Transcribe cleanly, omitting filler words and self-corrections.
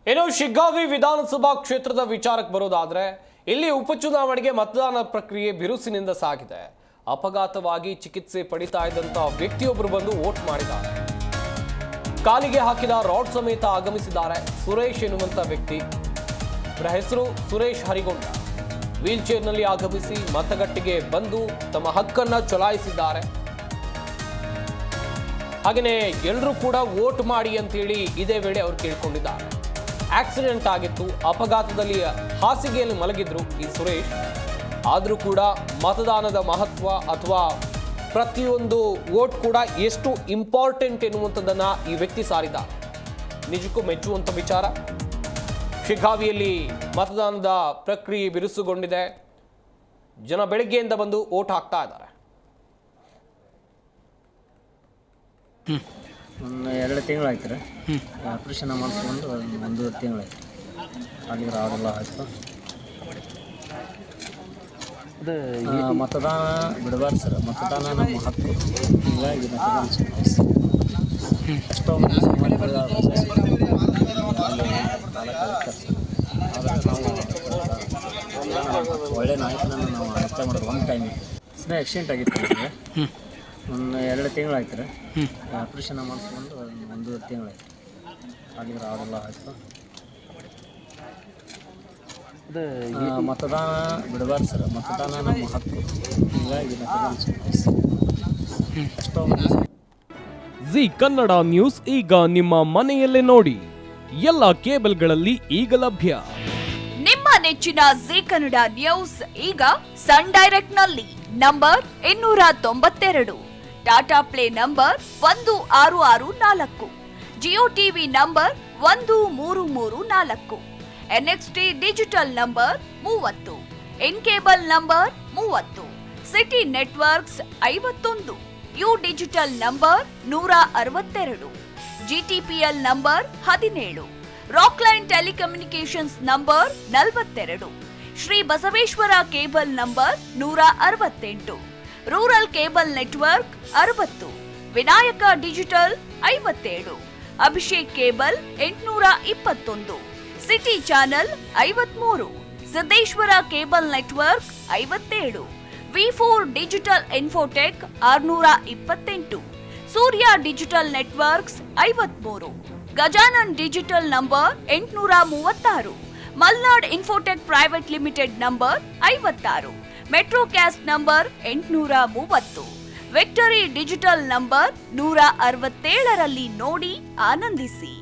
ಇನ್ನು ಶಿಗ್ಗಾವಿ ವಿಧಾನಸಭಾ ಕ್ಷೇತ್ರದ ವಿಚಾರಕ್ಕೆ ಬರೋದಾದ್ರೆ ಇಲ್ಲಿ ಉಪಚುನಾವಣೆಗೆ ಮತದಾನ ಪ್ರಕ್ರಿಯೆ ಬಿರುಸಿನಿಂದ ಸಾಗಿದೆ. ಅಪಘಾತವಾಗಿ ಚಿಕಿತ್ಸೆ ಪಡಿತಾ ಇದ್ದಂತ ವ್ಯಕ್ತಿಯೊಬ್ಬರು ಬಂದು ವೋಟ್ ಮಾಡಿದ್ದಾರೆ. ಕಾಲಿಗೆ ಹಾಕಿದ ರಾಡ್ ಸಮೇತ ಆಗಮಿಸಿದ್ದಾರೆ. ಸುರೇಶ್ ಎನ್ನುವಂತ ವ್ಯಕ್ತಿ, ಅವರ ಹೆಸರು ಸುರೇಶ್ ಹರಿಗೊಂಡ, ವೀಲ್ ಚೇರ್ನಲ್ಲಿ ಆಗಮಿಸಿ ಮತಗಟ್ಟೆಗೆ ಬಂದು ತಮ್ಮ ಹಕ್ಕನ್ನ ಚಲಾಯಿಸಿದ್ದಾರೆ. ಹಾಗೆಯೇ ಎಲ್ಲರೂ ಕೂಡ ವೋಟ್ ಮಾಡಿ ಅಂತೇಳಿ ಇದೇ ವೇಳೆ ಅವರು ಕೇಳ್ಕೊಂಡಿದ್ದಾರೆ. ಆಕ್ಸಿಡೆಂಟ್ ಆಗಿತ್ತು, ಅಪಘಾತದಲ್ಲಿ ಹಾಸಿಗೆಯಲ್ಲಿ ಮಲಗಿದ್ರು ಈ ಸುರೇಶ್. ಆದರೂ ಕೂಡ ಮತದಾನದ ಮಹತ್ವ ಅಥವಾ ಪ್ರತಿಯೊಂದು ವೋಟ್ ಕೂಡ ಎಷ್ಟು ಇಂಪಾರ್ಟೆಂಟ್ ಎನ್ನುವಂಥದ್ದನ್ನ ಈ ವ್ಯಕ್ತಿ ಸಾರಿದ್ದಾರೆ. ನಿಜಕ್ಕೂ ಮೆಚ್ಚುವಂಥ ವಿಚಾರ. ಶಿಗ್ಗಾವಿಯಲ್ಲಿ ಮತದಾನದ ಪ್ರಕ್ರಿಯೆ ಬಿರುಸುಗೊಂಡಿದೆ. ಜನ ಬೆಳಗ್ಗೆಯಿಂದ ಬಂದು ವೋಟ್ ಹಾಕ್ತಾ ಇದ್ದಾರೆ. ಒಂದು 2 ತಿಂಗಳಾಯ್ತು ರೀ. ಆಪ್ರೇಷನ್ ಮಾಡಿಸ್ಕೊಂಡು 1 ತಿಂಗಳಾಯ್ತು. ಅಲ್ಲಿಗೆ ರಾಡೆಲ್ಲ ಆಯಿತು. ಮತದಾನ ಬಿಡಬಾರ್ದು ಸರ್. ಮತದಾನ ನಮ್ಮ ಹಕ್ಕು. ಹೀಗಾಗಿ ಮತದಾನ ಎಷ್ಟೋ ಮಂದಿ ಒಳ್ಳೆ ನಾಯಕನನ್ನು ನಾವು ಆಯ್ಕೆ ಮಾಡೋದು ಒಂದು ಟೈಮಿಗೆ. ಆಕ್ಸಿಡೆಂಟ್ ಆಗಿತ್ತು ಅಂದರೆ ಒಂದು 2 ತಿಂಗಳಾಯ್ತು ರೀ. ಆಪ್ರೇಷನ್ ಮಾಡಿಸ್ಕೊಂಡು 1 ತಿಂಗಳಾಯ್ತು. ಅಲ್ಲಿಗೆ ರಾಡೆಲ್ಲ ಆಯಿತು. ಮತದಾನ ಬಿಡಬಾರ್ದು ಸರ್. ಮತದಾನ ನಮ್ಮ ಹಕ್ಕು. ಹೀಗಾಗಿ ಮತದಾನ ಎಷ್ಟೋ ಜಿ ಕನ್ನಡ ನ್ಯೂಸ್ ಈಗ ನಿಮ್ಮ ಮನೆಯಲ್ಲೇ ನೋಡಿ. ಎಲ್ಲ ಕೇಬಲ್ಗಳಲ್ಲಿ ಈಗ ಲಭ್ಯ. ನಿಮ್ಮ ನೆಚ್ಚಿನ ಜಿ ಕನ್ನಡ ನ್ಯೂಸ್ ಈಗ ಸನ್ ಡೈರೆಕ್ಟ್ ನಲ್ಲಿ number 292, Tata Play number 1664, Jio TV number 1334, NXT digital number 30, N cable number 30, city networks 51, U digital number 162, GTPL number 17, Rockline telecommunications number 42, Shri Basaveshwara cable number 168, rural cable network 60, Vinayaka digital 57, Abhishek cable 821, city channel 53, Siddeshwara cable network 57, ವಿ4 digital infotech 628, Surya digital networks 53, Gajanan digital number 836, Malnad infotech private limited number 56, Metrocast number 830, Victory digital number 167ರಲ್ಲಿ ನೋಡಿ ಆನಂದಿಸಿ.